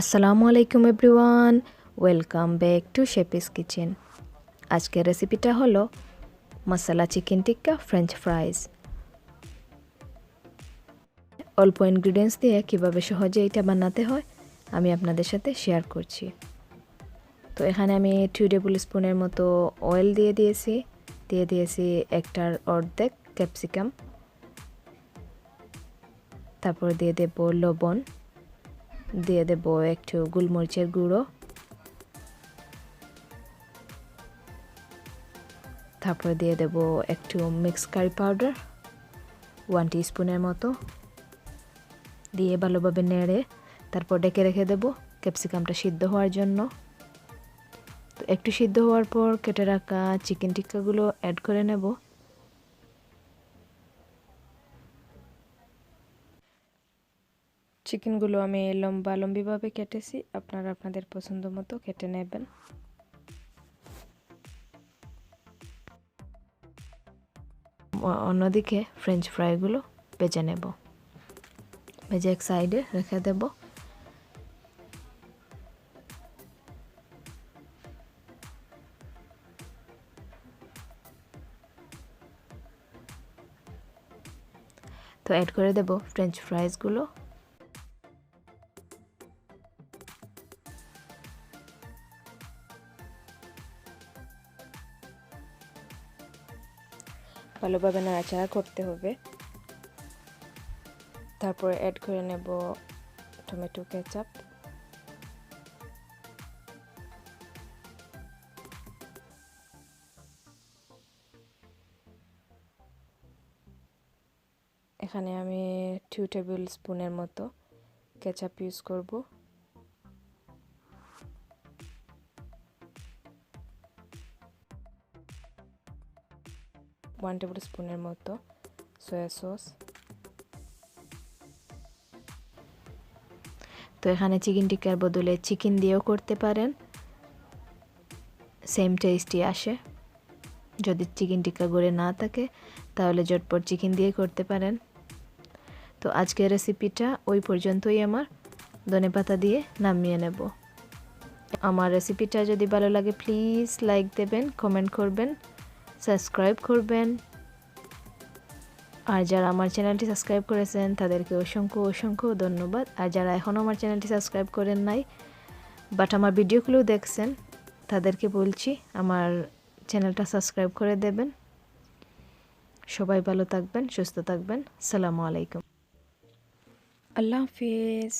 আসসালামু আলাইকুম everyone, welcome back to শেপিস কিচেন। আজকের রেসিপিটা হলো মশলা চিকেন টিক্কা ফ্রেঞ্চ ফ্রাইজ। অল্প ইনগ্রিডিয়েন্টস দিয়ে কিভাবে সহজে এটা বানাতে হয় আমি আপনাদের সাথে শেয়ার করছি। তো এখানে আমি 2 টেবিল স্পুনের মতো অয়েল দিয়ে দিয়েছি একটার অর্ধেক ক্যাপসিকাম, তারপর দিয়ে দেব লবণ, দিয়ে দেব একটু গোলমরিচের গুঁড়ো, তারপর দিয়ে দেব একটু মিক্স কারি পাউডার 1 টিস্পুনের মতো, দিয়ে ভালোভাবে নেড়ে তারপর ডেকে রেখে দেব ক্যাপসিকামটা সিদ্ধ হওয়ার জন্য। তো একটু সিদ্ধ হওয়ার পর কেটে রাখা চিকেন টিক্কাগুলো অ্যাড করে নেব। চিকেনগুলো আমি লম্বিভাবে কেটেছি, আপনারা আপনাদের পছন্দ মতো কেটে নেবেন। অন্যদিকে ফ্রেঞ্চ ফ্রাইগুলো ভেজে নেব, ভেজে এক সাইডে রেখে দেব। তো অ্যাড করে দেব ফ্রেঞ্চ ফ্রাইজগুলো। ভালোভাবে নাড়াচাড়া করতে হবে। তারপর অ্যাড করে নেব টমেটো কেচাপ, এখানে আমি 2 টেবিল স্পুনের মতো কেচাপ ইউজ করব। ওয়ান টেবিল স্পুনের মতো সয়া সস। তো এখানে চিকেন টিক্কার বদলে চিকেন দিয়েও করতে পারেন, সেম টেস্টই আসে। যদি চিকেন টিক্কা ঘরে না থাকে তাহলে ঝটপট চিকেন দিয়ে করতে পারেন। তো আজকের রেসিপিটা ওই পর্যন্তই, আমার ধনেপাতা দিয়ে নামিয়ে নেব। আমার রেসিপিটা যদি ভালো লাগে প্লিজ লাইক দেবেন, কমেন্ট করবেন, সাবস্ক্রাইব করবেন। আর যারা আমার চ্যানেলটি সাবস্ক্রাইব করেছেন তাদেরকে অসংখ্য অসংখ্য ধন্যবাদ। আর যারা এখনও আমার চ্যানেলটি সাবস্ক্রাইব করেন নাই বাট আমার ভিডিওগুলো দেখছেন তাদেরকে বলছি আমার চ্যানেলটা সাবস্ক্রাইব করে দেবেন। সবাই ভালো থাকবেন, সুস্থ থাকবেন। আসসালামু আলাইকুম, আল্লাহ হাফিজ।